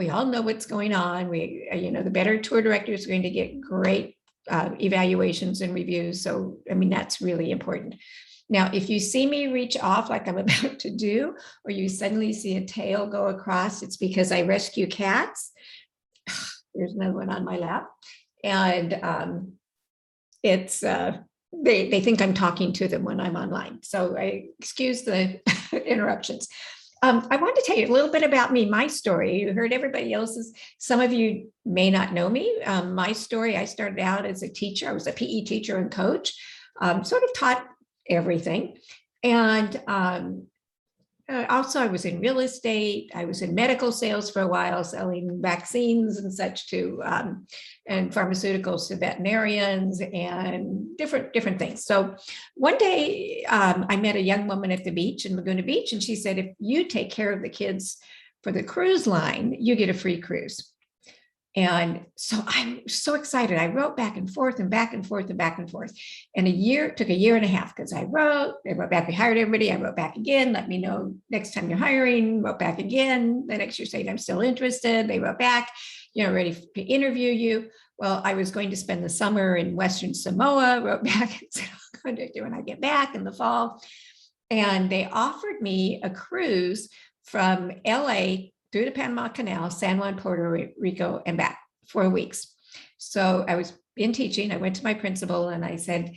We all know what's going on. The better tour director is going to get great evaluations and reviews. So, I mean, that's really important. Now, if you see me reach off like I'm about to do, or you suddenly see a tail go across, it's because I rescue cats. There's another one on my lap. And it's they think I'm talking to them when I'm online. So I excuse the interruptions. I want to tell you a little bit about me, my story. You heard everybody else's. Some of you may not know me. My story, I started out as a teacher. I was a PE teacher and coach, sort of taught everything. And also I was in real estate. I was in medical sales for a while, selling vaccines and such to, and pharmaceuticals to veterinarians and different things. So one day I met a young woman at the beach in Laguna Beach, and she said, if you take care of the kids for the cruise line, you get a free cruise. And so I'm so excited. I wrote back and forth and back and forth and back and forth. And it took a year and a half because they wrote back, we hired everybody. I wrote back again, let me know next time you're hiring, wrote back again. The next year saying, I'm still interested. They wrote back, ready to interview you. Well, I was going to spend the summer in Western Samoa, wrote back and said, I'm going to do when I get back in the fall. And they offered me a cruise from LA through the Panama Canal, San Juan, Puerto Rico, and back 4 weeks. So I was in teaching. I went to my principal and I said,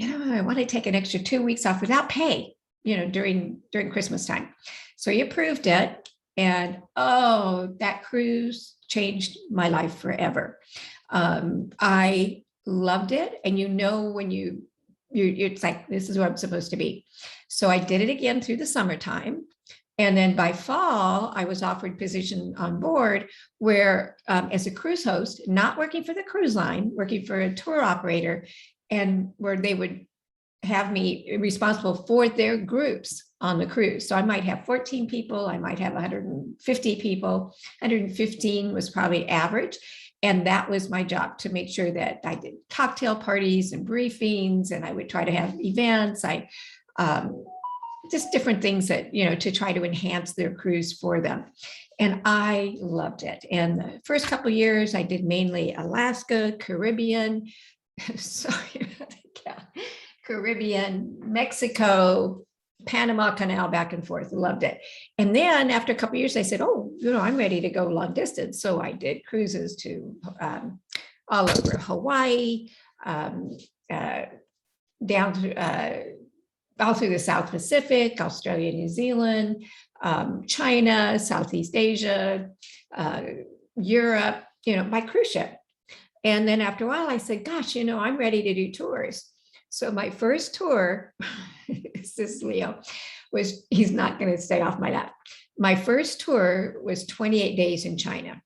I want to take an extra 2 weeks off without pay, during Christmas time. So he approved it. And that cruise changed my life forever. I loved it. And when it's like, this is where I'm supposed to be. So I did it again through the summertime. And then by fall, I was offered position on board where as a cruise host, not working for the cruise line, working for a tour operator, and where they would have me responsible for their groups on the cruise. So I might have 14 people, I might have 150 people, 115 was probably average. And that was my job, to make sure that I did cocktail parties and briefings, and I would try to have events. Just different things that, to try to enhance their cruise for them. And I loved it. And the first couple of years, I did mainly Alaska, Caribbean, Caribbean, Mexico, Panama Canal, back and forth. Loved it. And then after a couple of years, I said, I'm ready to go long distance. So I did cruises to all over Hawaii, down to all through the South Pacific, Australia, New Zealand, China, Southeast Asia, Europe, by cruise ship. And then after a while, I said, gosh, I'm ready to do tours. So my first tour, this is Leo, he's not going to stay off my lap. My first tour was 28 days in China.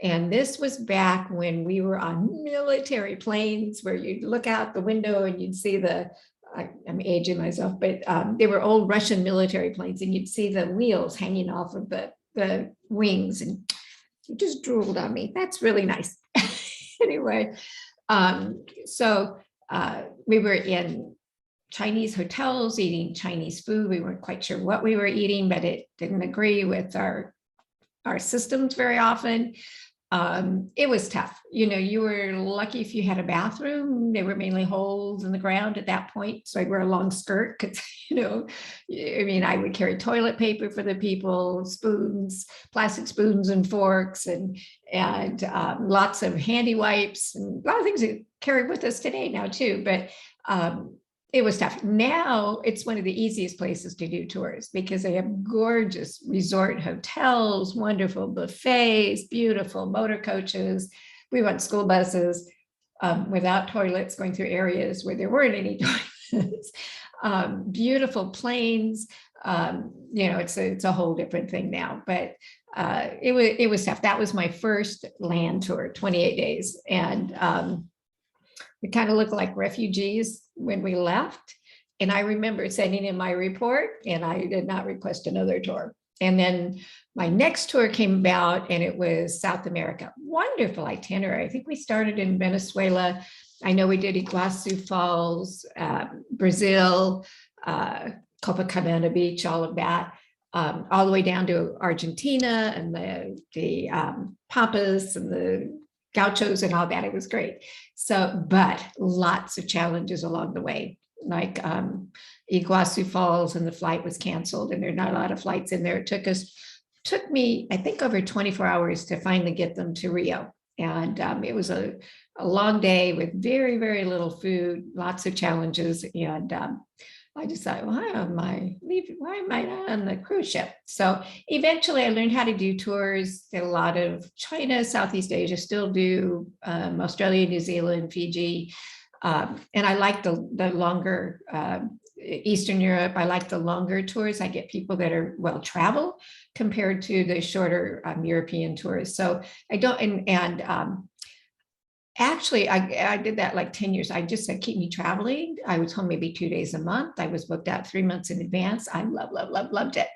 And this was back when we were on military planes where you'd look out the window and you'd see I'm aging myself, but they were old Russian military planes, and you'd see the wheels hanging off of the wings, and you just drooled on me. That's really nice. Anyway, so we were in Chinese hotels eating Chinese food. We weren't quite sure what we were eating, but it didn't agree with our systems very often. It was tough. You were lucky if you had a bathroom. They were mainly holes in the ground at that point. So I'd wear a long skirt because, I would carry toilet paper for the people, spoons, plastic spoons and forks, and lots of handy wipes, and a lot of things that carry with us today now too. But it was tough. Now it's one of the easiest places to do tours because they have gorgeous resort hotels, wonderful buffets, beautiful motor coaches. We went school buses without toilets going through areas where there weren't any toilets. Beautiful planes. It's a whole different thing now, but it was tough. That was my first land tour, 28 days. And we kind of looked like refugees when we left. And I remember sending in my report, and I did not request another tour. And then my next tour came about, and it was South America. Wonderful itinerary. I think we started in Venezuela. I know we did Iguazu Falls, Brazil, Copacabana Beach, all of that. all the way down to Argentina and the Pampas and the Gauchos and all that. It was great. So, but lots of challenges along the way, like Iguazu Falls, and the flight was canceled, and there are not a lot of flights in there. Took me, I think, over 24 hours to finally get them to Rio. And it was a long day with very, very little food, lots of challenges. And I decided, why am I not on the cruise ship? So eventually I learned how to do tours. Did a lot of China, Southeast Asia, still do Australia, New Zealand, Fiji. And I like the longer Eastern Europe. I like the longer tours. I get people that are well traveled compared to the shorter European tours. So I don't, actually, I did that like 10 years. I just said, keep me traveling. I was home maybe 2 days a month. I was booked out 3 months in advance. I loved it.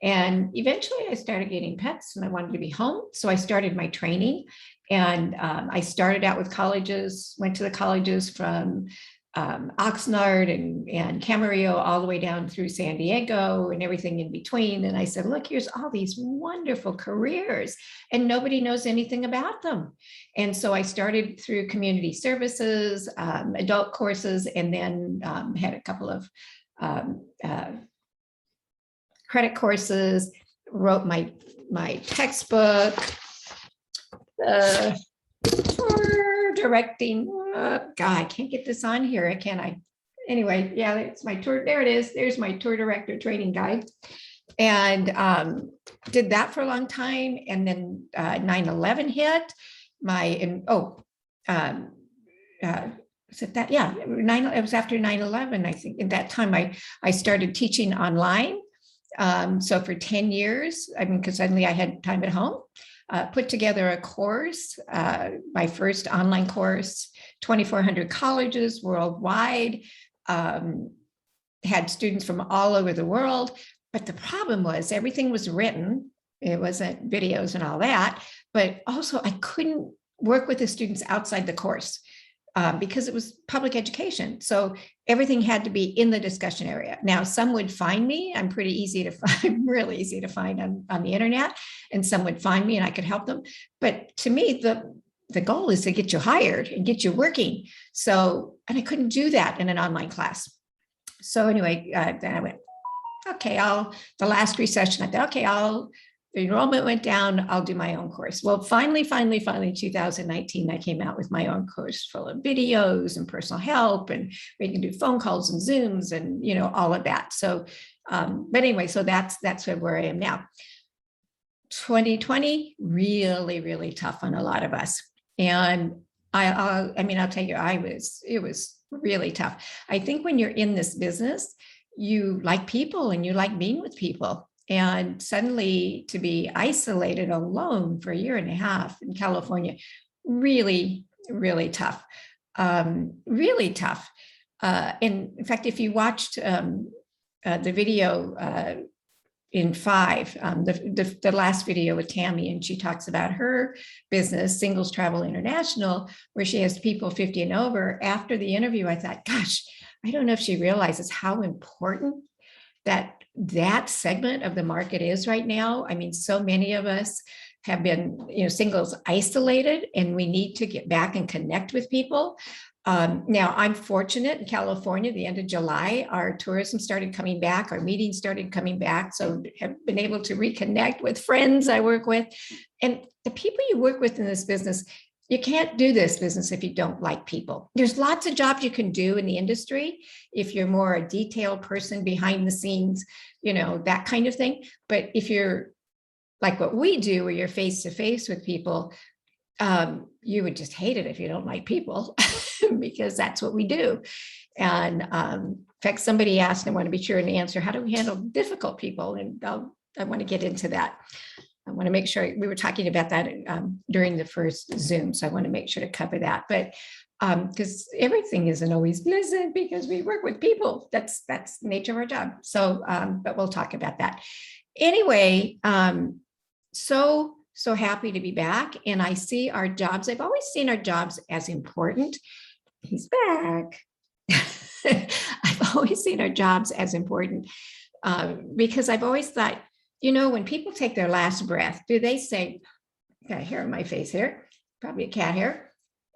And eventually I started getting pets and I wanted to be home. So I started my training, and I started out with colleges, went to the colleges from Oxnard and Camarillo all the way down through San Diego and everything in between. And I said, look, here's all these wonderful careers and nobody knows anything about them. And so I started through community services, adult courses, and then had a couple of credit courses, wrote my textbook, tour directing. God, I can't get this on here, can I? Anyway, yeah, it's my tour. There it is. There's my tour director training guide. And did that for a long time. And then 9/11 hit. Was it that? Yeah, it was after 9/11, I think. At that time, I started teaching online. So for 10 years, I mean, because suddenly I had time at home, put together a course, my first online course, 2,400 colleges worldwide, had students from all over the world. But the problem was everything was written. It wasn't videos and all that, but also I couldn't work with the students outside the course. Because it was public education. So everything had to be in the discussion area. Now, some would find me. I'm pretty easy to find, really easy to find on the internet, and some would find me and I could help them. But to me, the goal is to get you hired and get you working. So, and I couldn't do that in an online class. So anyway, then I went, okay, the last recession, I thought, okay, the enrollment went down, I'll do my own course. Well, finally, 2019, I came out with my own course full of videos and personal help, and we can do phone calls and Zooms and, all of that. So, but anyway, so that's where I am now. 2020, really, really tough on a lot of us. And I'll tell you, it was really tough. I think when you're in this business, you like people and you like being with people. And suddenly to be isolated alone for 1.5 years in California, really, really tough, really tough. And in fact, if you watched the video in 5, the last video with Tammy, and she talks about her business, Singles Travel International, where she has people 50 and over. After the interview, I thought, gosh, I don't know if she realizes how important that segment of the market is right now. I mean, so many of us have been, singles isolated, and we need to get back and connect with people. Now, I'm fortunate in California, the end of July, our tourism started coming back, our meetings started coming back. So have been able to reconnect with friends I work with. And the people you work with in this business, you can't do this business if you don't like people. There's lots of jobs you can do in the industry if you're more a detailed person behind the scenes, that kind of thing. But if you're like what we do, where you're face to face with people, you would just hate it if you don't like people, because that's what we do. And in fact, somebody asked, and I want to be sure and answer, how do we handle difficult people? And I want to get into that. I want to make sure, we were talking about that during the first Zoom, so I want to make sure to cover that. But because everything isn't always pleasant, because we work with people. That's the nature of our job. So, but we'll talk about that. Anyway, so happy to be back, and I see our jobs. I've always seen our jobs as important. He's back. I've always seen our jobs as important because I've always thought, when people take their last breath, do they say, got a hair on my face here, probably a cat hair.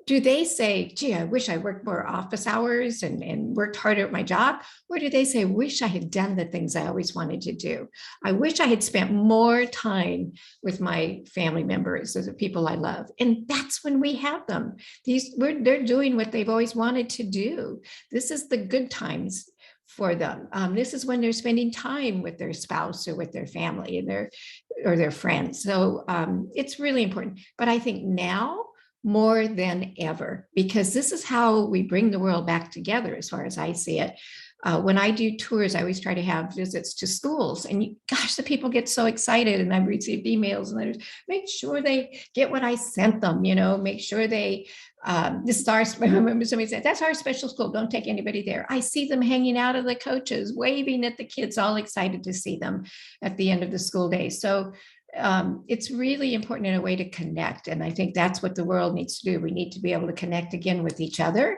Do they say, gee, I wish I worked more office hours and worked harder at my job? Or do they say, wish I had done the things I always wanted to do? I wish I had spent more time with my family members or the people I love. And that's when we have them. They're doing what they've always wanted to do. This is the good times for them. This is when they're spending time with their spouse or with their family and their friends. So it's really important. But I think now, more than ever, because this is how we bring the world back together, as far as I see it. When I do tours, I always try to have visits to schools, and gosh, the people get so excited, and I've received emails and letters, make sure they get what I sent them, make sure they, this is our, I remember somebody said, that's our special school, don't take anybody there. I see them hanging out of the coaches, waving at the kids, all excited to see them at the end of the school day. So it's really important in a way to connect. And I think that's what the world needs to do. We need to be able to connect again with each other,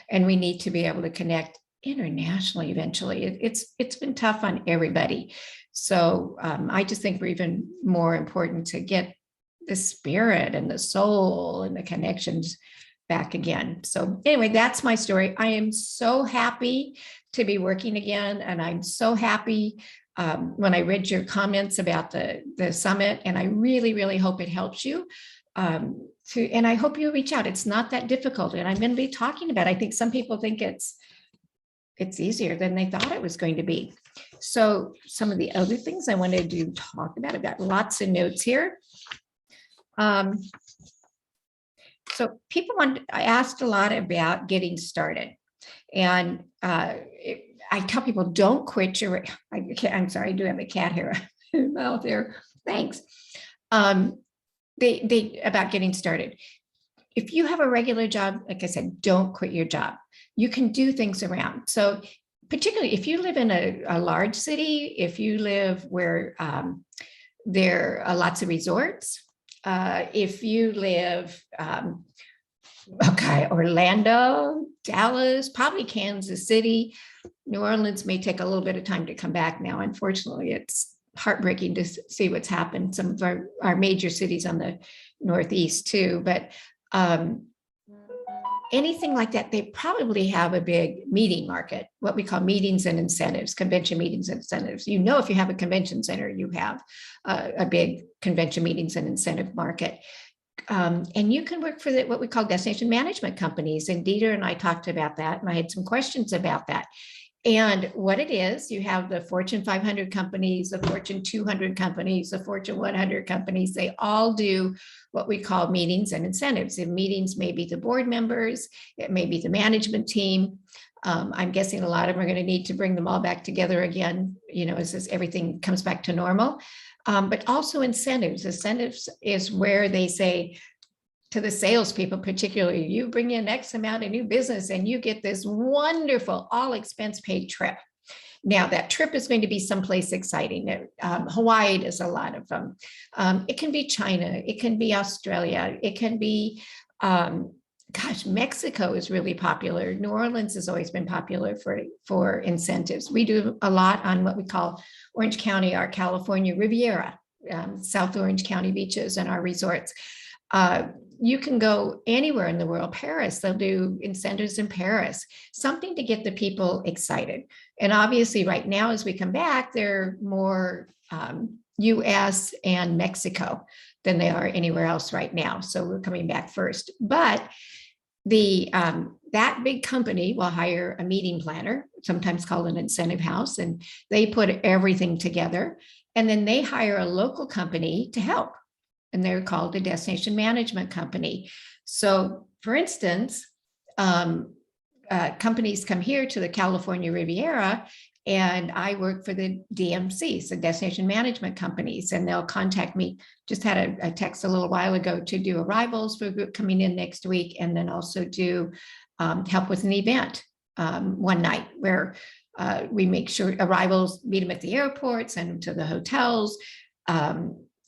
and we need to be able to connect internationally eventually. It's been tough on everybody. So I just think we're even more important to get the spirit and the soul and the connections back again. So anyway, that's my story. I am so happy to be working again. And I'm so happy when I read your comments about the summit, and I really, really hope it helps you. And I hope you reach out. It's not that difficult, and I'm going to be talking about it. I think some people think it's easier than they thought it was going to be. So some of the other things I wanted to talk about, I've got lots of notes here. So I asked a lot about getting started, and I tell people, don't quit your, I'm sorry, I do have a cat hair out there. Thanks. They about getting started. If you have a regular job, like I said, don't quit your job. You can do things around. So particularly if you live in a large city, if you live where there are lots of resorts, if you live, Orlando, Dallas, probably Kansas City, New Orleans may take a little bit of time to come back now. Unfortunately, it's heartbreaking to see what's happened. Some of our major cities on the Northeast too, but anything like that, they probably have a big meeting market, what we call meetings and incentives, convention meetings and incentives. If you have a convention center, you have a big convention meetings and incentive market. And you can work for what we call destination management companies. And Dieter and I talked about that, and I had some questions about that. And what it is, you have the Fortune 500 companies, the Fortune 200 companies, the Fortune 100 companies. They all do what we call meetings and incentives. And meetings may be the board members, it may be the management team. I'm guessing a lot of them are going to need to bring them all back together again, as everything comes back to normal. But also incentives. Incentives is where they say to the salespeople, particularly, you bring in X amount of new business and you get this wonderful all expense paid trip. Now that trip is going to be someplace exciting. Hawaii does a lot of them. It can be China. It can be Australia. It can be, Mexico is really popular. New Orleans has always been popular for incentives. We do a lot on what we call Orange County, our California Riviera, South Orange County beaches and our resorts. You can go anywhere in the world. Paris, they'll do incentives in Paris, something to get the people excited. And obviously right now, as we come back, they're more US and Mexico than they are anywhere else right now. So we're coming back first. But that big company will hire a meeting planner, sometimes called an incentive house, and they put everything together. And then they hire a local company to help. And they're called a destination management company. So for instance, companies come here to the California Riviera, and I work for the DMCs, the destination management companies, and they'll contact me. Just had a text a little while ago to do arrivals for a group coming in next week, and then also do help with an event one night where we make sure arrivals, meet them at the airport, send them to the hotels.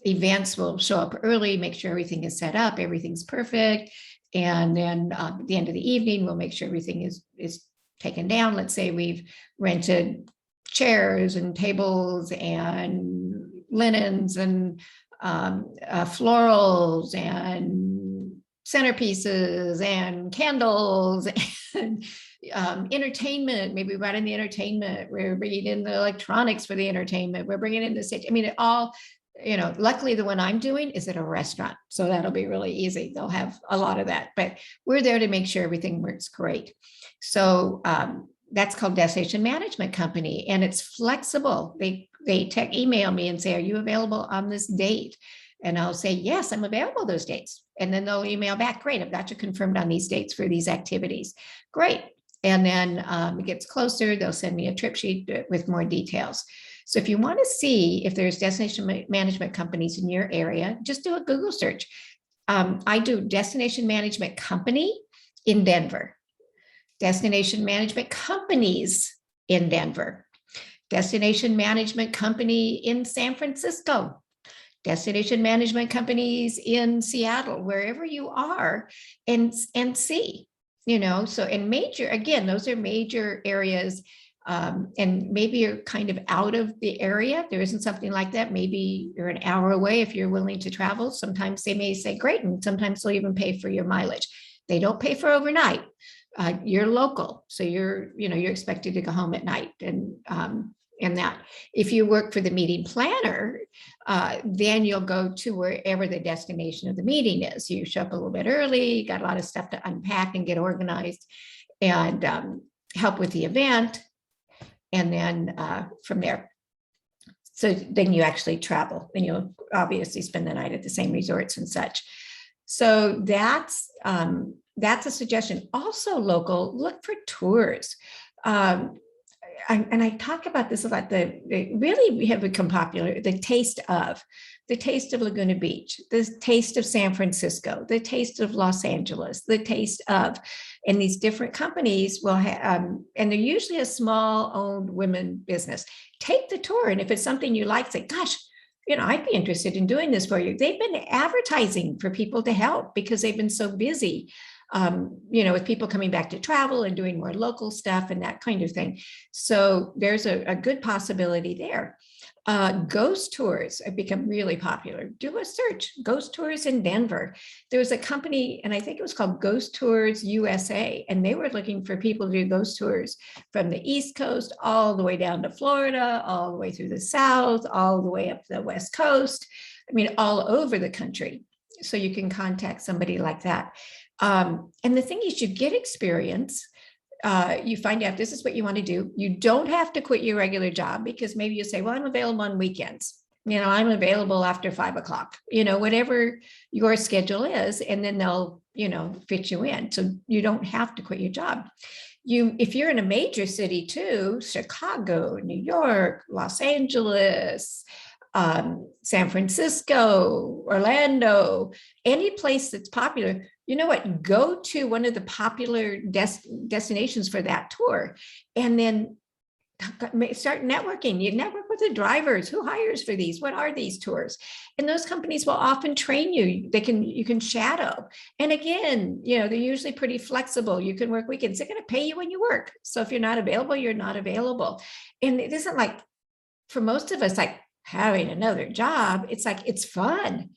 Events will show up early, make sure everything is set up, everything's perfect. And then at the end of the evening, we'll make sure everything is taken down. Let's say we've rented chairs and tables and linens and florals and centerpieces and candles and entertainment. Maybe we brought in the entertainment. We're bringing in the electronics for the entertainment. We're bringing in the stage. I mean, it all, luckily the one I'm doing is at a restaurant. So that'll be really easy. They'll have a lot of that, but we're there to make sure everything works great. So that's called Destination Management Company, and it's flexible. They email me and say, are you available on this date? And I'll say, yes, I'm available those dates. And then they'll email back, great, I've got you confirmed on these dates for these activities. Great. And then it gets closer, they'll send me a trip sheet with more details. So if you want to see if there's destination management companies in your area, just do a Google search. I do Destination Management Company in Denver, Destination Management Companies in Denver, Destination Management Company in San Francisco, Destination Management Companies in Seattle, wherever you are, and see, so in major, again, those are major areas. And maybe you're kind of out of the area. There isn't something like that. Maybe you're an hour away if you're willing to travel. Sometimes they may say, great, and sometimes they'll even pay for your mileage. They don't pay for overnight. You're local, so you're expected to go home at night, and that. If you work for the meeting planner, then you'll go to wherever the destination of the meeting is. You show up a little bit early, you got a lot of stuff to unpack and get organized, and help with the event, and then from there. So then you actually travel, and you'll obviously spend the night at the same resorts and such. So that's a suggestion. Also local, look for tours. And I talk about this a lot. We have become popular. The taste of Laguna Beach, the taste of San Francisco, the taste of Los Angeles, the taste of, and these different companies will have, and they're usually a small owned women business. Take the tour, and if it's something you like, say, gosh, I'd be interested in doing this for you. They've been advertising for people to help because they've been so busy. With people coming back to travel and doing more local stuff and that kind of thing. So there's a good possibility there. Ghost tours have become really popular. Do a search, ghost tours in Denver. There was a company, and I think it was called Ghost Tours USA, and they were looking for people to do ghost tours from the East Coast all the way down to Florida, all the way through the South, all the way up the West Coast. I mean, all over the country. So you can contact somebody like that. And the thing is, you get experience. You find out this is what you want to do. You don't have to quit your regular job, because maybe you say, well, I'm available on weekends. I'm available after 5 o'clock, whatever your schedule is, and then they'll, fit you in. So you don't have to quit your job. If you're in a major city too, Chicago, New York, Los Angeles, San Francisco, Orlando, any place that's popular, go to one of the popular destinations for that tour, and then start networking. You network with the drivers. Who hires for these? What are these tours? And those companies will often train you. You can shadow. And again, they're usually pretty flexible. You can work weekends. They're going to pay you when you work. So if you're not available, you're not available. And it isn't like, for most of us, like having another job. It's like, it's fun.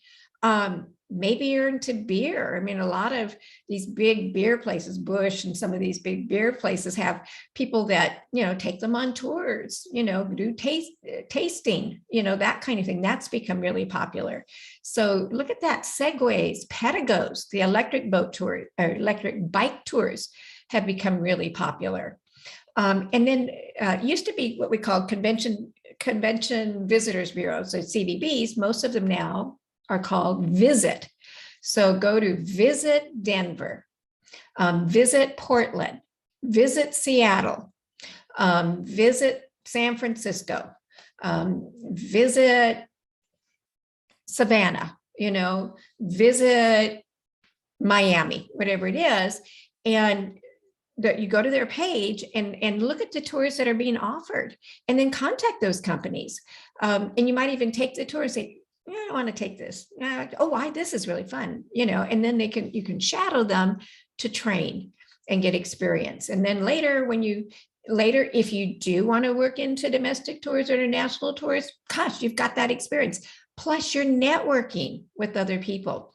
Maybe you're into beer. I mean, a lot of these big beer places, Busch and some of these big beer places, have people that, take them on tours, do tasting, that kind of thing. That's become really popular. So look at that. Segways, Pedagos, the electric boat tour or electric bike tours have become really popular. And then used to be what we call convention visitors bureaus, so CVBs. Most of them now are called Visit. So go to Visit Denver, Visit Portland, Visit Seattle, Visit San Francisco, Visit Savannah, Visit Miami, whatever it is. And that you go to their page and look at the tours that are being offered, and then contact those companies. And you might even take the tour and say, I want to take this. This is really fun, and then you can shadow them to train and get experience. And then later, when you later, if you do want to work into domestic tours or international tours, gosh, you've got that experience. Plus, you're networking with other people.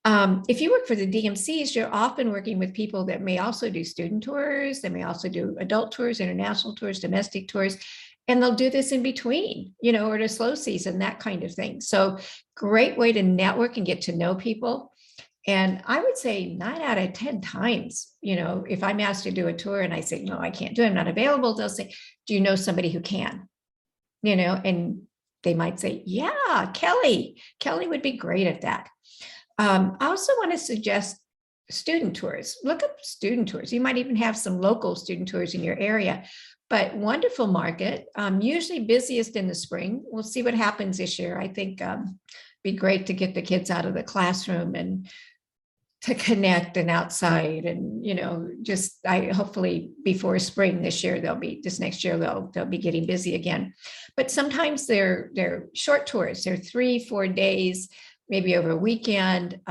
If you work for the DMCs, you're often working with people that may also do student tours. They may also do adult tours, international tours, domestic tours, and they'll do this in between, or to slow season, that kind of thing. So great way to network and get to know people. And I would say 9 out of 10 times, if I'm asked to do a tour and I say, no, I can't do it, I'm not available, they'll say, do you know somebody who can? And they might say, yeah, Kelly would be great at that. I also want to suggest student tours. Look up student tours. You might even have some local student tours in your area, but wonderful market, usually busiest in the spring. We'll see what happens this year. I think be great to get the kids out of the classroom and to connect and outside, and hopefully before spring this next year they'll be getting busy again. But sometimes they're short tours. They're 3-4 days, maybe over a weekend.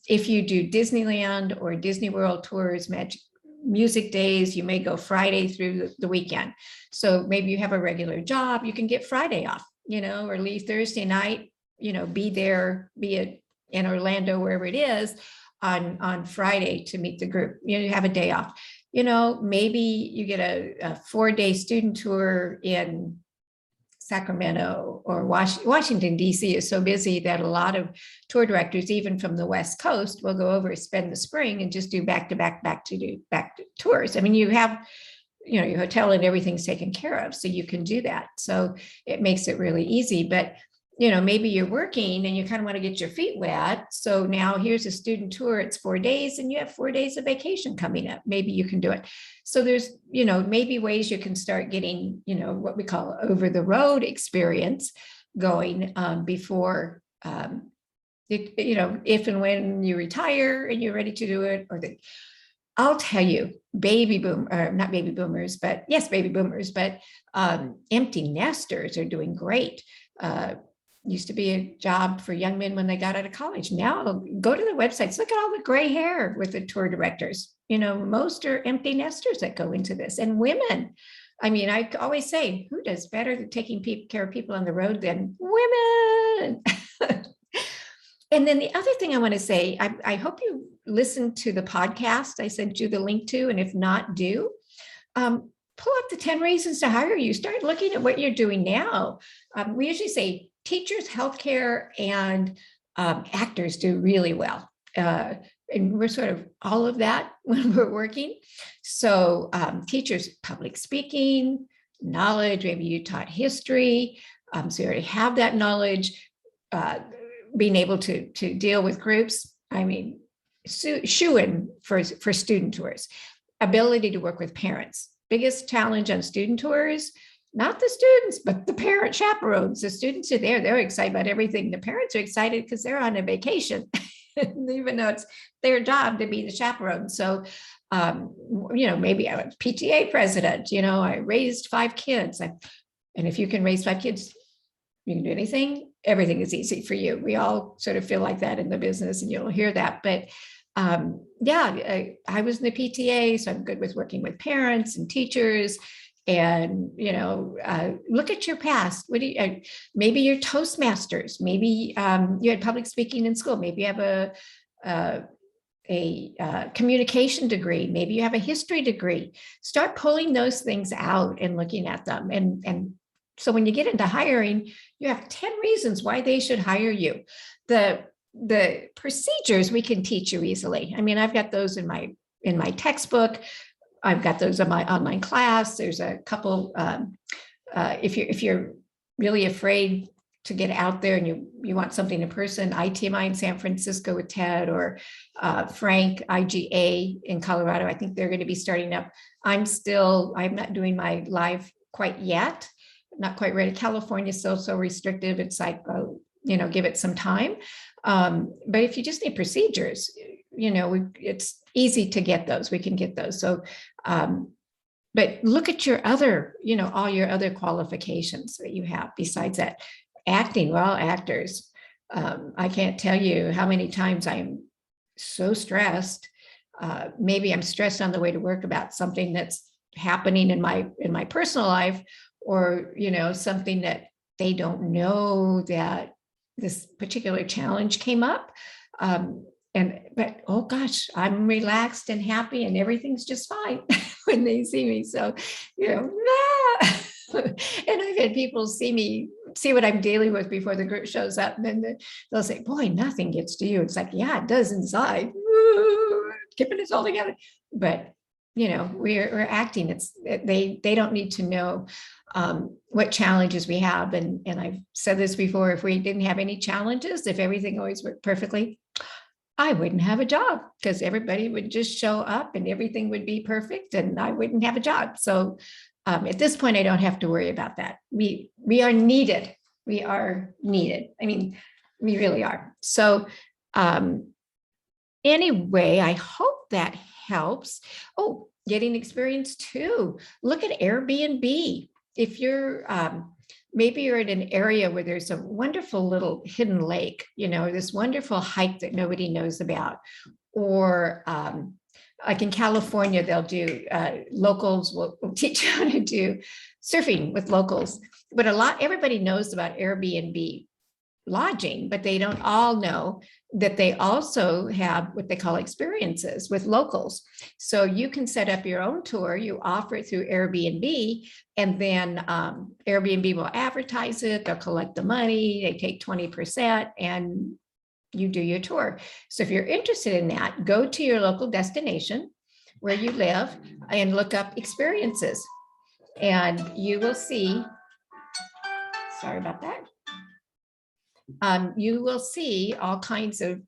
If you do Disneyland or Disney World tours, Magic Music Days, you may go Friday through the weekend. So maybe you have a regular job, you can get Friday off, or leave Thursday night, be in Orlando, wherever it is, on Friday to meet the group. You have a day off. Maybe you get a 4-day student tour in Sacramento or Washington, D.C. is so busy that a lot of tour directors, even from the West Coast, will go over, spend the spring and just do back-to-back tours. I mean, you have, your hotel and everything's taken care of, so you can do that. So it makes it really easy. But maybe you're working and you kind of want to get your feet wet. So now here's a student tour. It's 4 days and you have 4 days of vacation coming up. Maybe you can do it. So there's, maybe ways you can start getting, what we call over the road experience going before, if and when you retire and you're ready to do it. I'll tell you, baby boomers, but empty nesters are doing great. Used to be a job for young men when they got out of college. Now go to the websites, look at all the gray hair with the tour directors. Most are empty nesters that go into this, and women. I mean, I always say, who does better than taking care of people on the road than women? And then the other thing I want to say, I hope you listened to the podcast I sent you the link to, and if not, do. Pull up the 10 reasons to hire you. Start looking at what you're doing now. We usually say teachers, healthcare, and actors do really well. And we're sort of all of that when we're working. So teachers, public speaking, knowledge, maybe you taught history, so you already have that knowledge, being able to deal with groups. I mean, shoo-in for student tours, ability to work with parents. Biggest challenge on student tours, not the students, but the parent chaperones. The students are there, they're excited about everything. The parents are excited because they're on a vacation, even though it's their job to be the chaperone. So, maybe I'm a PTA president, I raised 5 kids. And if you can raise 5 kids, you can do anything. Everything is easy for you. We all sort of feel like that in the business, and you'll hear that. But I was in the PTA, so I'm good with working with parents and teachers. And look at your past. Maybe you're Toastmasters. Maybe you had public speaking in school. Maybe you have a communication degree. Maybe you have a history degree. Start pulling those things out and looking at them. And so when you get into hiring, you have 10 reasons why they should hire you. The procedures we can teach you easily. I mean, I've got those in my textbook. I've got those in my online class. There's a couple. If you're really afraid to get out there and you want something in person, ITMI in San Francisco with Ted, or Frank IGA in Colorado. I think they're going to be starting up. I'm not doing my live quite yet. Not quite ready. California is still so restrictive. It's like, give it some time. But if you just need procedures, it's easy to get those. We can get those. So, but look at your other, all your other qualifications that you have besides that. Acting, we're all actors. I can't tell you how many times I'm so stressed. Maybe I'm stressed on the way to work about something that's happening in my personal life, or, something that they don't know that this particular challenge came up. But oh gosh, I'm relaxed and happy and everything's just fine when they see me. So, and I've had people see what I'm dealing with before the group shows up, and then they'll say, boy, nothing gets to you. It's like, yeah, it does inside. Keeping it all together. But we're acting. They don't need to know what challenges we have. And I've said this before, if we didn't have any challenges, if everything always worked perfectly, I wouldn't have a job, because everybody would just show up and everything would be perfect and I wouldn't have a job. So at this point, I don't have to worry about that. We are needed. We are needed. I mean, we really are. So anyway, I hope that helps. Oh, getting experience too. Look at Airbnb. If you're maybe you're in an area where there's a wonderful little hidden lake, this wonderful hike that nobody knows about, or like in California, they'll do locals will teach you how to do surfing with locals. But everybody knows about Airbnb lodging, but they don't all know that they also have what they call experiences with locals. So you can set up your own tour, you offer it through Airbnb, and then Airbnb will advertise it, they'll collect the money, they take 20%, and you do your tour. So if you're interested in that, go to your local destination where you live and look up experiences, and you will see, sorry about that. You will see all kinds of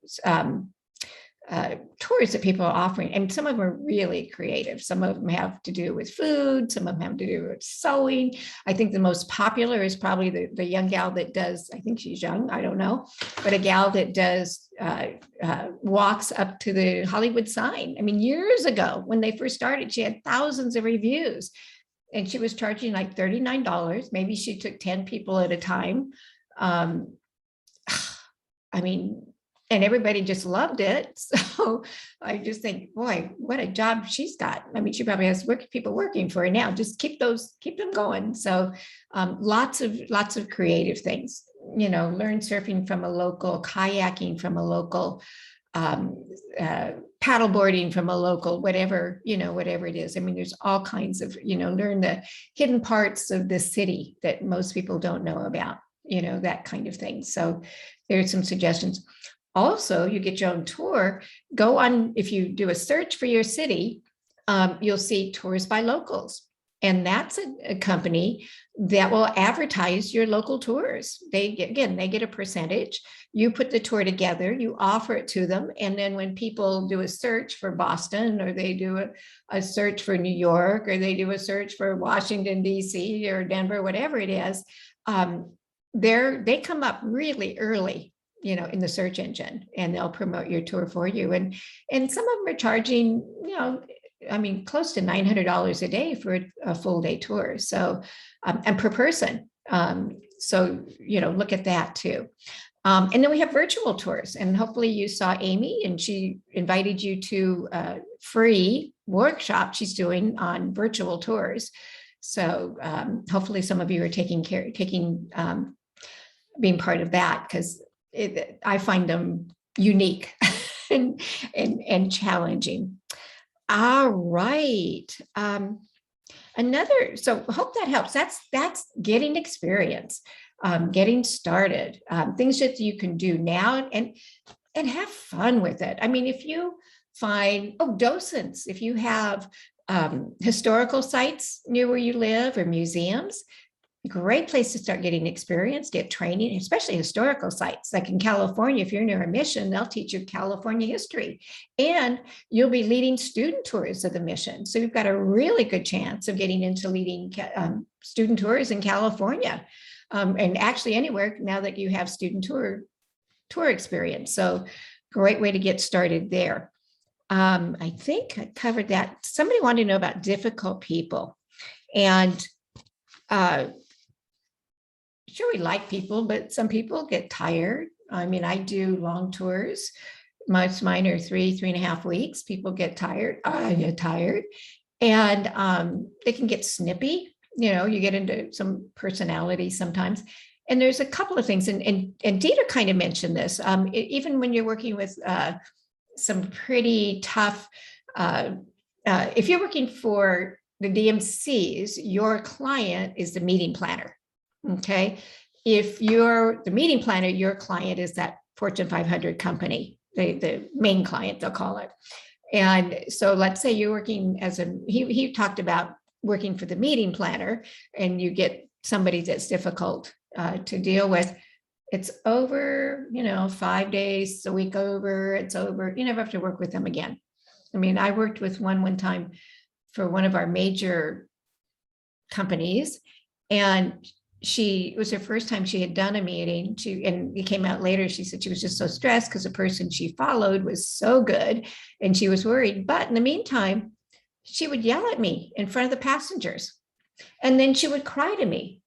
tours that people are offering. And some of them are really creative. Some of them have to do with food. Some of them have to do with sewing. I think the most popular is probably the young gal that does, I think she's young, I don't know, but a gal that does walks up to the Hollywood sign. I mean, years ago, when they first started, she had thousands of reviews and she was charging like $39. Maybe she took 10 people at a time. I mean, and everybody just loved it. So I just think, boy, what a job she's got. I mean, she probably has people working for her now. Just keep them going. So lots of creative things, learn surfing from a local, kayaking from a local, paddleboarding from a local, whatever it is. I mean, there's all kinds of, learn the hidden parts of the city that most people don't know about, that kind of thing. So there's some suggestions. Also, you get your own tour. Go on, if you do a search for your city, you'll see tours by locals. And that's a company that will advertise your local tours. They get a percentage. You put the tour together, you offer it to them. And then when people do a search for Boston, or they do a search for New York, or they do a search for Washington, D.C. or Denver, whatever it is, they come up really early, in the search engine, and they'll promote your tour for you. And some of them are charging, close to $900 a day for a full day tour. So, and per person. So, look at that too. And then we have virtual tours, and hopefully you saw Amy, and she invited you to a free workshop she's doing on virtual tours. So hopefully some of you are being part of that, because I find them unique and challenging. All right. So hope that helps. That's getting experience, getting started, things that you can do now and have fun with it. I mean, if you find, docents, if you have historical sites near where you live, or museums, great place to start getting experience, get training, especially historical sites. Like in California, if you're near a mission, they'll teach you California history, and you'll be leading student tours of the mission. So you've got a really good chance of getting into leading student tours in California, and actually anywhere now that you have student tour experience. So great way to get started there. I think I covered that. Somebody wanted to know about difficult people, and sure, we like people, but some people get tired. I mean, I do long tours. Most mine are 3.5 weeks. People get tired. I get tired. And they can get snippy. You get into some personality sometimes. And there's a couple of things, and Dieter kind of mentioned this, even when you're working with some pretty tough, if you're working for the DMCs, your client is the meeting planner, okay? If you're the meeting planner, your client is that Fortune 500 company, the main client, they'll call it. And so let's say you're working as he talked about working for the meeting planner, and you get somebody that's difficult to deal with. It's over, 5 days, a week over, it's over. You never have to work with them again. I mean, I worked with one time for one of our major companies, and it was her first time she had done a meeting. And it came out later, she said she was just so stressed because the person she followed was so good and she was worried. But in the meantime, she would yell at me in front of the passengers. And then she would cry to me.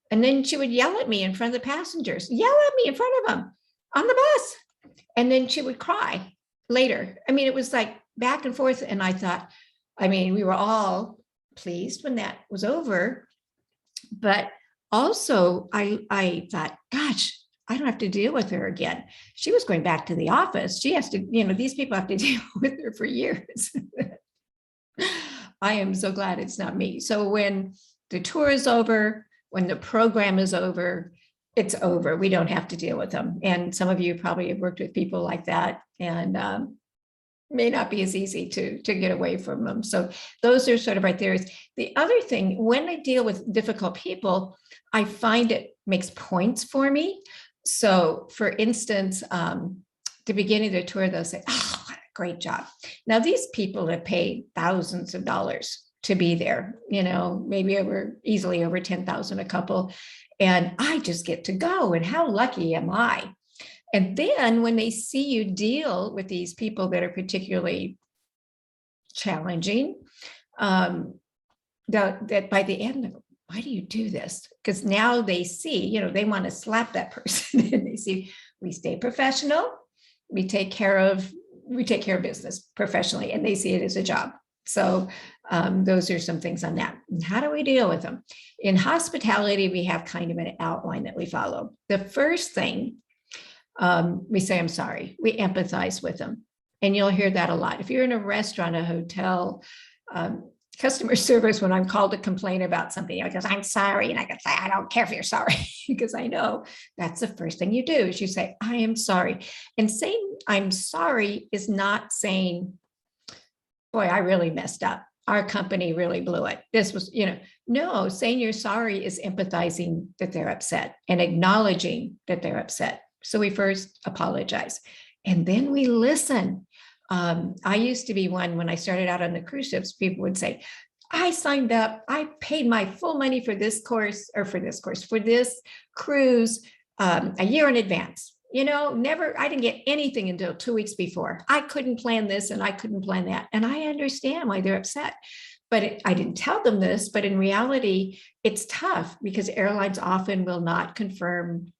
And then she would yell at me in front of the passengers, yell at me in front of them on the bus. And then she would cry later. I mean, it was like back and forth. And I thought, we were all pleased when that was over. But also, I thought, gosh, I don't have to deal with her again. She was going back to the office. She has to, these people have to deal with her for years. I am so glad it's not me. So when the tour is over, when the program is over, it's over. We don't have to deal with them. And some of you probably have worked with people like that, and may not be as easy to get away from them. So those are sort of right there. The other thing, when I deal with difficult people, I find it makes points for me. So for instance, the beginning of the tour, they'll say, oh, what a great job. Now, these people have paid thousands of dollars to be there, maybe easily over 10,000 a couple. And I just get to go. And how lucky am I? And then when they see you deal with these people that are particularly challenging, that by the end, why do you do this? Because now they see, they want to slap that person and they see we stay professional, we take care of business professionally, and they see it as a job. So those are some things on that. And how do we deal with them? In hospitality, we have kind of an outline that we follow. The first thing, we say, I'm sorry. We empathize with them. And you'll hear that a lot. If you're in a restaurant, a hotel, customer service, when I'm called to complain about something, I go, I'm sorry. And I can say, I don't care if you're sorry, because I know that's the first thing you do is you say, I am sorry. And saying I'm sorry is not saying, boy, I really messed up. Our company really blew it. This was, no, saying you're sorry is empathizing that they're upset and acknowledging that they're upset. So we first apologize, and then we listen. I used to be one, when I started out on the cruise ships, people would say, I signed up, I paid my full money for this cruise a year in advance. I didn't get anything until 2 weeks before. I couldn't plan this and I couldn't plan that. And I understand why they're upset. But I didn't tell them this, but in reality, it's tough because airlines often will not confirm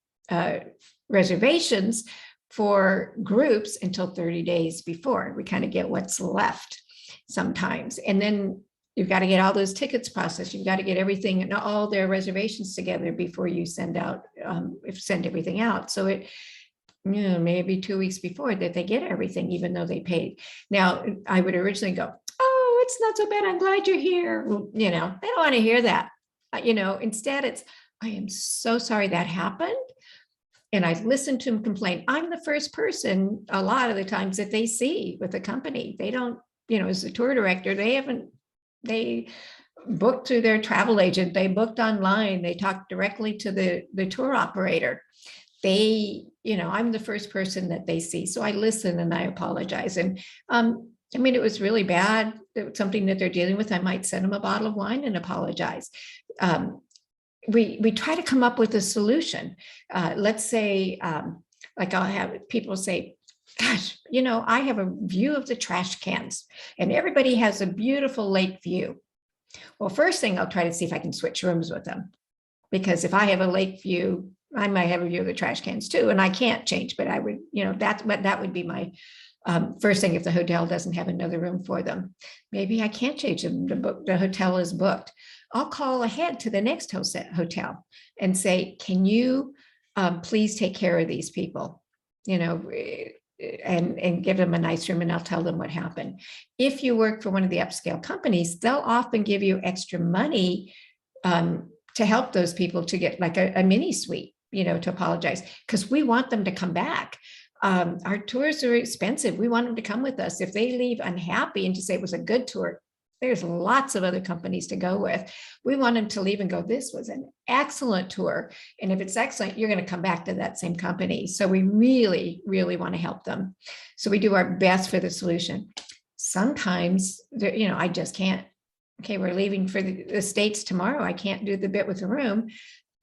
reservations for groups until 30 days before. We kind of get what's left sometimes. And then you've got to get all those tickets processed. You've got to get everything and all their reservations together before you send everything out. So it, maybe 2 weeks before that they get everything, even though they paid. Now, I would originally go, oh, it's not so bad. I'm glad you're here. They don't want to hear that. Instead it's, I am so sorry that happened. And I listened to them complain. I'm the first person a lot of the times that they see with the company. They don't, as a tour director, they booked through their travel agent. They booked online. They talked directly to the tour operator. I'm the first person that they see. So I listen and I apologize. And it was really bad. It was something that they're dealing with. I might send them a bottle of wine and apologize. We try to come up with a solution. Let's say, like I'll have people say, gosh, I have a view of the trash cans and everybody has a beautiful lake view. Well, first thing I'll try to see if I can switch rooms with them, because if I have a lake view, I might have a view of the trash cans too, and I can't change, but I would, that would be my First thing, if the hotel doesn't have another room for them, maybe I can't change them. The hotel is booked. I'll call ahead to the next hotel and say, can you please take care of these people, and give them a nice room, and I'll tell them what happened. If you work for one of the upscale companies, they'll often give you extra money to help those people to get like a mini suite, to apologize, because we want them to come back. Our tours are expensive. We want them to come with us. If they leave unhappy and to say it was a good tour, there's lots of other companies to go with. We want them to leave and go, this was an excellent tour. And if it's excellent, you're going to come back to that same company. So we really, really want to help them. So we do our best for the solution. Sometimes, I just can't. Okay, we're leaving for the States tomorrow. I can't do the bit with the room.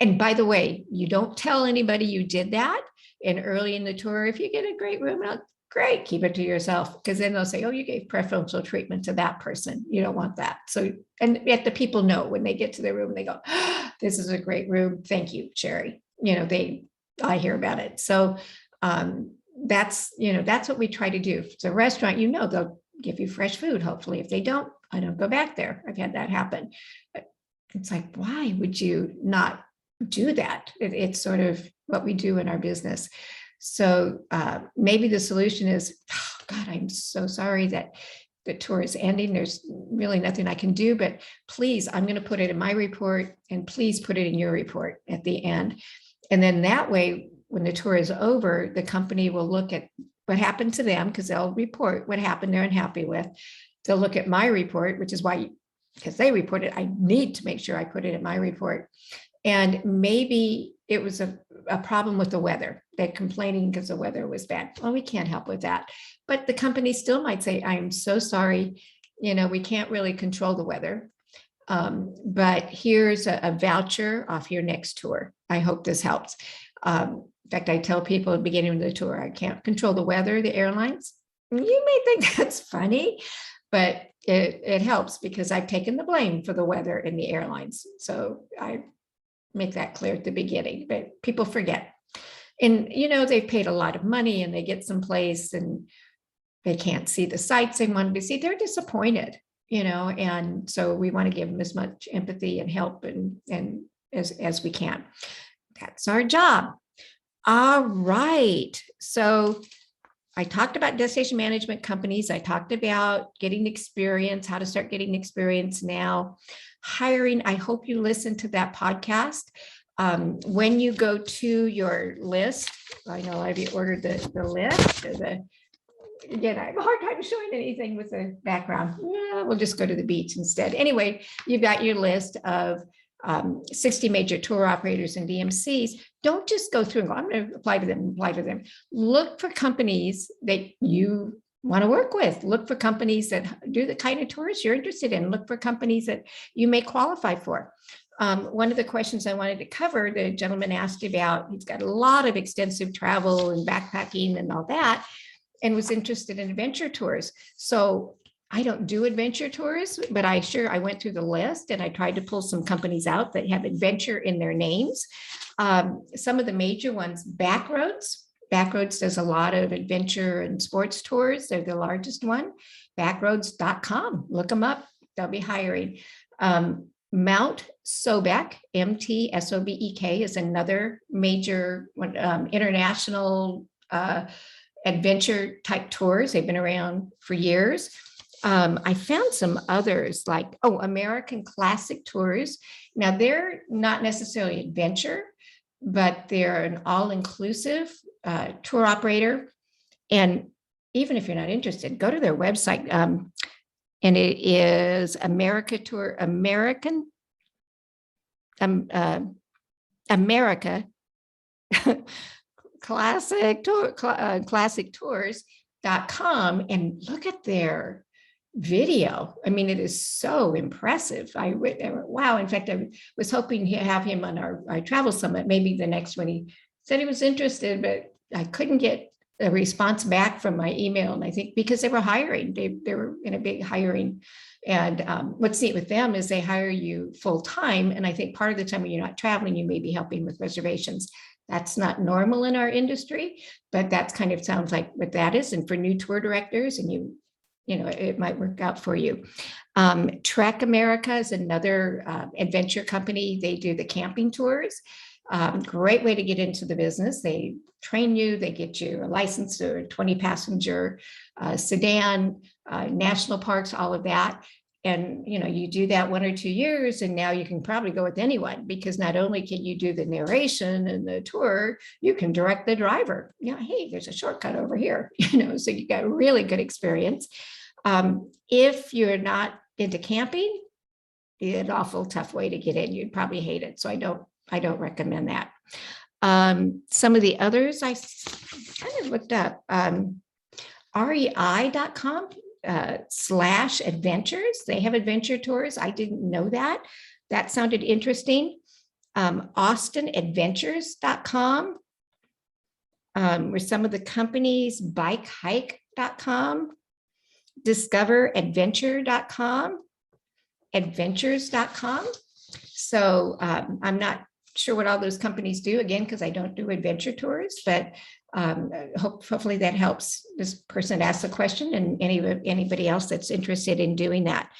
And by the way, you don't tell anybody you did that. And early in the tour, if you get a great room, great, keep it to yourself, because then they'll say, oh, you gave preferential treatment to that person. You don't want that. So, and yet the people know when they get to their room, they go, oh, this is a great room. Thank you, Sherry. I hear about it. So that's what we try to do. If it's a restaurant, they'll give you fresh food. Hopefully, if they don't, I don't go back there. I've had that happen. But it's like, why would you not do that? It's sort of what we do in our business. So maybe the solution is, oh, God, I'm so sorry that the tour is ending. There's really nothing I can do, but please, I'm going to put it in my report, and please put it in your report at the end. And then that way, when the tour is over, the company will look at what happened to them, because they'll report what happened they're unhappy with. They'll look at my report, which is why, because they reported, I need to make sure I put it in my report. And maybe it was a problem with the weather. They're complaining because the weather was bad. Well, we can't help with that. But the company still might say, I'm so sorry, we can't really control the weather. But here's a voucher off your next tour. I hope this helps. In fact, I tell people at the beginning of the tour, I can't control the weather, the airlines. You may think that's funny, but it helps, because I've taken the blame for the weather in the airlines. So I make that clear at the beginning, but people forget. And, they've paid a lot of money and they get someplace and they can't see the sights they wanted to see. They're disappointed, and so we want to give them as much empathy and help and as we can. That's our job. All right. So I talked about destination management companies. I talked about getting experience, how to start getting experience now. Hiring, I hope you listen to that podcast. When you go to your list, I know I've ordered the list. Again, I have a hard time showing anything with the background. Yeah, we'll just go to the beach instead. Anyway, you've got your list of 60 major tour operators and DMCs. Don't just go through and go, I'm going to apply to them. Look for companies that you want to work with. Look for companies that do the kind of tours you're interested in. Look for companies that you may qualify for. One of the questions I wanted to cover, the gentleman asked about, he's got a lot of extensive travel and backpacking and all that, and was interested in adventure tours. So I don't do adventure tours, but I went through the list and I tried to pull some companies out that have adventure in their names. Some of the major ones, Backroads. Backroads does a lot of adventure and sports tours. They're the largest one. Backroads.com. Look them up. They'll be hiring. Mount Sobek, MTSOBEK, is another major international adventure type tours. They've been around for years. I found some others like, American Classic Tours. Now, they're not necessarily adventure, but they're an all-inclusive tour operator. And even if you're not interested, go to their website. And it is America classictours.com, and look at their video. I mean, it is so impressive. Wow. In fact, I was hoping to have him on our travel summit, maybe the next one. He said he was interested, but I couldn't get a response back from my email. And I think because they were hiring, they were in a big hiring. And what's neat with them is they hire you full time. And I think part of the time when you're not traveling, you may be helping with reservations. That's not normal in our industry, but that's kind of sounds like what that is. And for new tour directors, and you know, it might work out for you. Trek America is another adventure company. They do the camping tours. Great way to get into the business. They train you, they get you a license or a 20 passenger sedan, national parks, all of that. And, you know, you do that 1 or 2 years, and now you can probably go with anyone, because not only can you do the narration and the tour, you can direct the driver. You know, hey, there's a shortcut over here, you know, so you got really good experience. If you're not into camping, it's an awful tough way to get in. You'd probably hate it. So I don't recommend that. Some of the others I kind of looked up, rei.com / adventures. They have adventure tours. I didn't know that. That sounded interesting. austinadventures.com were some of the companies, bikehike.com, discoveradventure.com, adventures.com. So I'm not sure what all those companies do, again, because I don't do adventure tours, but hopefully that helps this person ask the question and anybody else that's interested in doing that.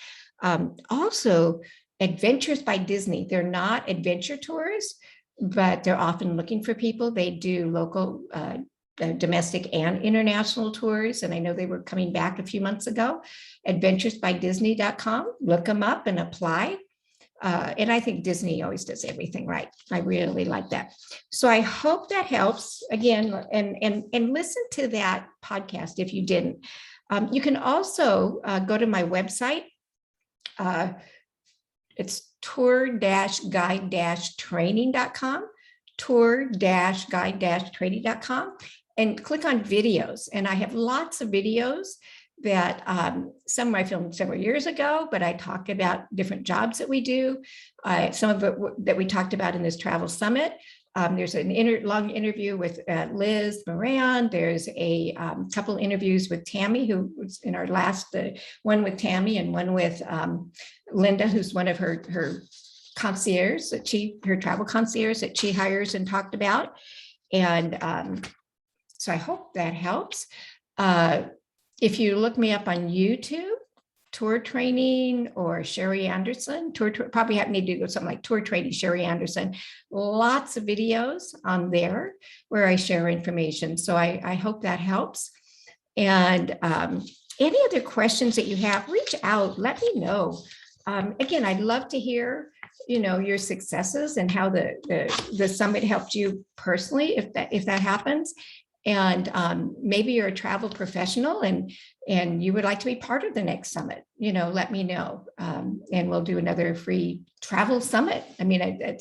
Also, Adventures by Disney. They're not adventure tours, but they're often looking for people. They do local, domestic and international tours. And I know they were coming back a few months ago. adventuresbydisney.com. Look them up and apply. And I think Disney always does everything right. I really like that. So I hope that helps again, and listen to that podcast if you didn't. You can also go to my website. It's tour-guide-training.com, tour-guide-training.com, and click on videos. And I have lots of videos that some I filmed several years ago, but I talk about different jobs that we do. Some of it that we talked about in this travel summit. There's an long interview with Liz Moran. There's a couple interviews with Tammy, who was in our last, one with Tammy and one with Linda, who's one of her concierge that her travel concierge that she hires and talked about. And so I hope that helps. If you look me up on YouTube, Tour Training or Sherry Anderson, probably need to go something like Tour Training Sherry Anderson. Lots of videos on there where I share information. So I hope that helps. And any other questions that you have, reach out, let me know. Again, I'd love to hear, you know, your successes and how the summit helped you personally, if that happens. And maybe you're a travel professional and you would like to be part of the next summit, you know, let me know. And we'll do another free travel summit. I mean, I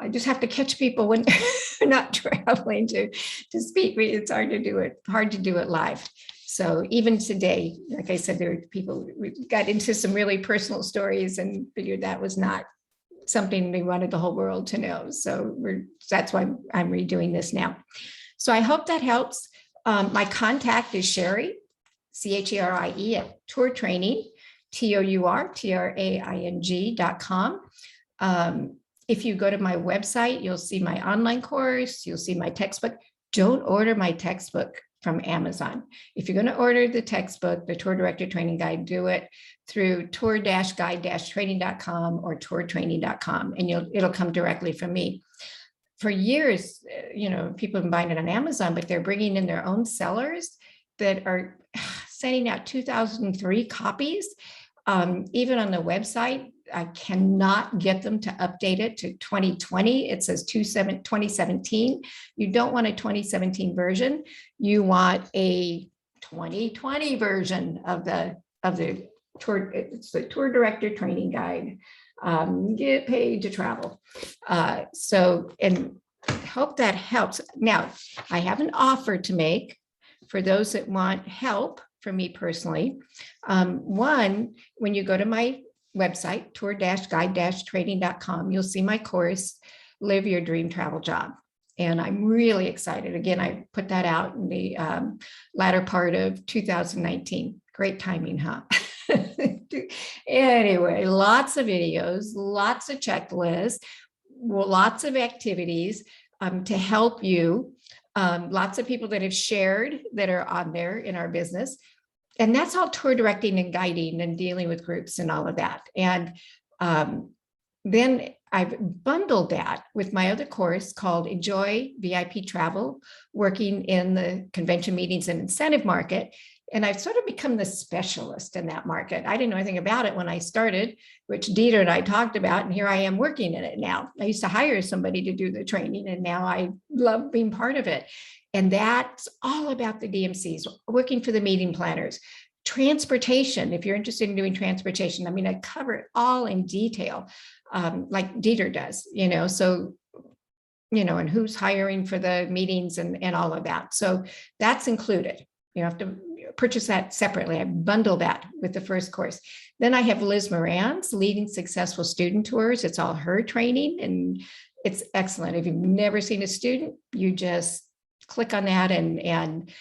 just have to catch people when they're not traveling to speak. It's hard to do it live. So even today, like I said, there are people, we got into some really personal stories and figured that was not something we wanted the whole world to know. So that's why I'm redoing this now. So I hope that helps. My contact is Sherry, CHERIE at Tour Training, TOURTRAING.com. If you go to my website, you'll see my online course, you'll see my textbook. Don't order my textbook from Amazon. If you're going to order the textbook, the Tour Director Training Guide, do it through tour-guide-training.com or tourtraining.com, and it'll come directly from me. For years, you know, people have been buying it on Amazon, but they're bringing in their own sellers that are sending out 2003 copies. Even on the website, I cannot get them to update it to 2020. It says 2017. You don't want a 2017 version. You want a 2020 version of the tour. It's the Tour Director Training Guide. Get paid to travel. So, and hope that helps. Now, I have an offer to make for those that want help from me personally. One, when you go to my website, tour-guide-training.com, you'll see my course, Live Your Dream Travel Job. And I'm really excited. Again, I put that out in the latter part of 2019. Great timing, huh? Anyway, lots of videos, lots of checklists, lots of activities. to help you. Lots of people that have shared that are on there in our business. And that's all tour directing and guiding and dealing with groups and all of that. And then I've bundled that with my other course called Enjoy VIP Travel, working in the convention meetings and incentive market. And I've sort of become the specialist in that market. I didn't know anything about it when I started, which Dieter and I talked about, and here I am working in it now. I used to hire somebody to do the training, and now I love being part of it. And that's all about the DMCs, working for the meeting planners. Transportation, if you're interested in doing transportation, I mean, I cover it all in detail, like Dieter does, so, and who's hiring for the meetings and all of that. So that's included. You have to purchase that separately. I bundle that with the first course. Then I have Liz Moran's Leading Successful Student Tours. It's all her training, and it's excellent. If you've never seen a student, you just click on that and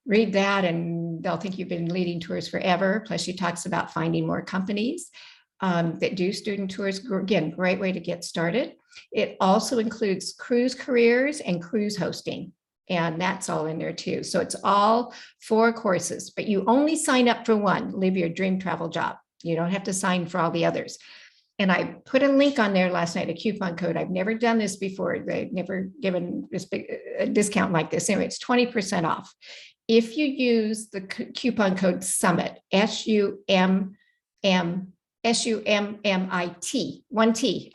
read that, and they'll think you've been leading tours forever. Plus, she talks about finding more companies that do student tours. Again, great way to get started. It also includes cruise careers and cruise hosting. And that's all in there too. So it's all 4 courses, but you only sign up for one, Live Your Dream Travel Job. You don't have to sign for all the others. And I put a link on there last night, a coupon code. I've never done this before. They've never given this big a discount like this. Anyway, it's 20% off. If you use the coupon code SUMMIT, SUMMIT, 1 T,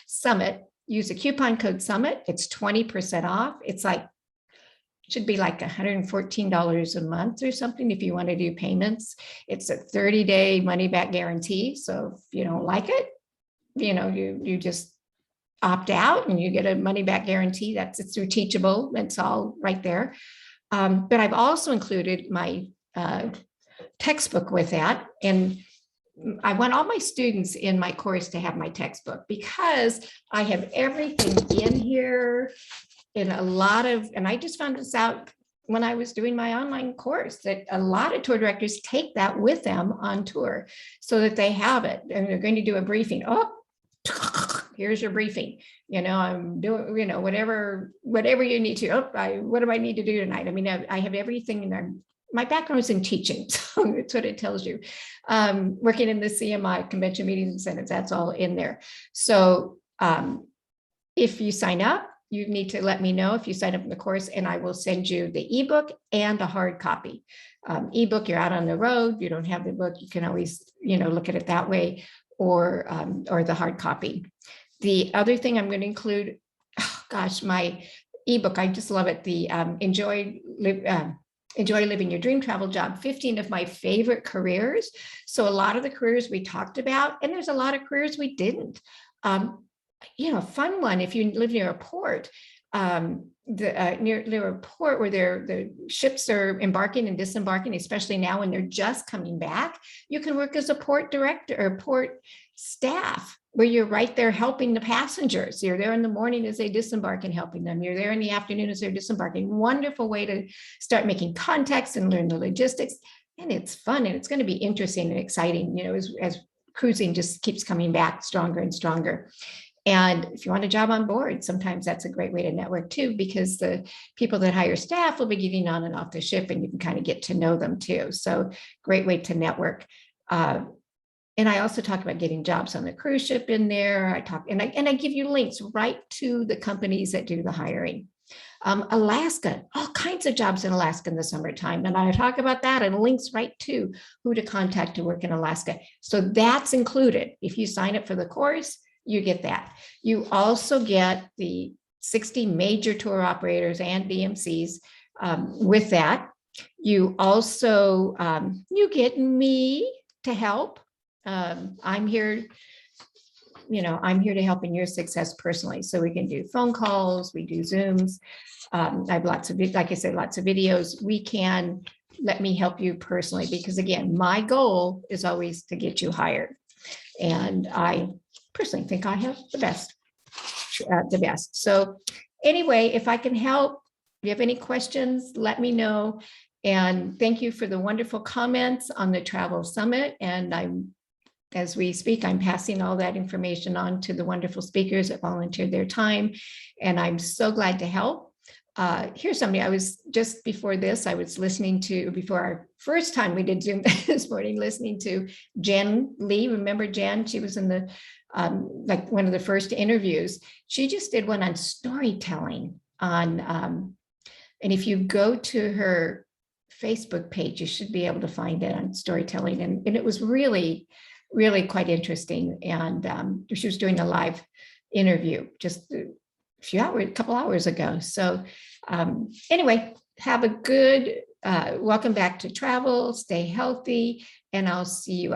SUMMIT, use the coupon code SUMMIT. It's 20% off. It's like, should be like $114 a month or something if you want to do payments. It's a 30-day money back guarantee. So if you don't like it, you just opt out and you get a money back guarantee. It's through Teachable. It's all right there. But I've also included my textbook with that. And I want all my students in my course to have my textbook, because I have everything in here in a lot of, and I just found this out when I was doing my online course, that a lot of tour directors take that with them on tour so that they have it, and they're going to do a briefing. Oh, here's your briefing. I'm doing, whatever you need to. What do I need to do tonight? I mean, I have everything in there. My background is in teaching, so that's what it tells you. Working in the CMI, convention meetings and incentives, that's all in there. So if you sign up, you need to let me know if you sign up in the course, and I will send you the ebook and a hard copy. Ebook, you're out on the road, you don't have the book, you can always, look at it that way, or the hard copy. The other thing I'm going to include, my ebook, I just love it. The Enjoy Living Your Dream Travel Job, 15 of my favorite careers. So a lot of the careers we talked about, and there's a lot of careers we didn't. A fun one, if you live near a port, near a port where the ships are embarking and disembarking, especially now when they're just coming back, you can work as a port director or port staff, where you're right there helping the passengers. You're there in the morning as they disembark and helping them. You're there in the afternoon as they're disembarking. Wonderful way to start making contacts and learn the logistics. And it's fun, and it's going to be interesting and exciting, as cruising just keeps coming back stronger and stronger. And if you want a job on board, sometimes that's a great way to network too, because the people that hire staff will be getting on and off the ship, and you can kind of get to know them too. So great way to network. And I also talk about getting jobs on the cruise ship in there. I give you links right to the companies that do the hiring. Alaska, all kinds of jobs in Alaska in the summertime. And I talk about that and links right to who to contact to work in Alaska. So that's included. If you sign up for the course, you get that. You also get the 60 major tour operators and DMCs with that. You also, you get me to help. I'm here to help in your success personally. So we can do phone calls, we do Zooms. I have lots of, like I said, lots of videos. Let me help you personally, because again, my goal is always to get you hired. And I personally think I have the best. So anyway, if I can help, if you have any questions, let me know. And thank you for the wonderful comments on the Travel Summit. And I'm as we speak, I'm passing all that information on to the wonderful speakers that volunteered their time, and I'm so glad to help. Here's somebody. I was just before this, I was listening to, before our first time we did Zoom this morning, listening to Jen Lee. Remember Jen? She was in the, like one of the first interviews. She just did one on storytelling on, and if you go to her Facebook page, you should be able to find it on storytelling. And it was really, really quite interesting. And she was doing a live interview just a couple hours ago. So anyway, have a good, welcome back to travel, stay healthy, and I'll see you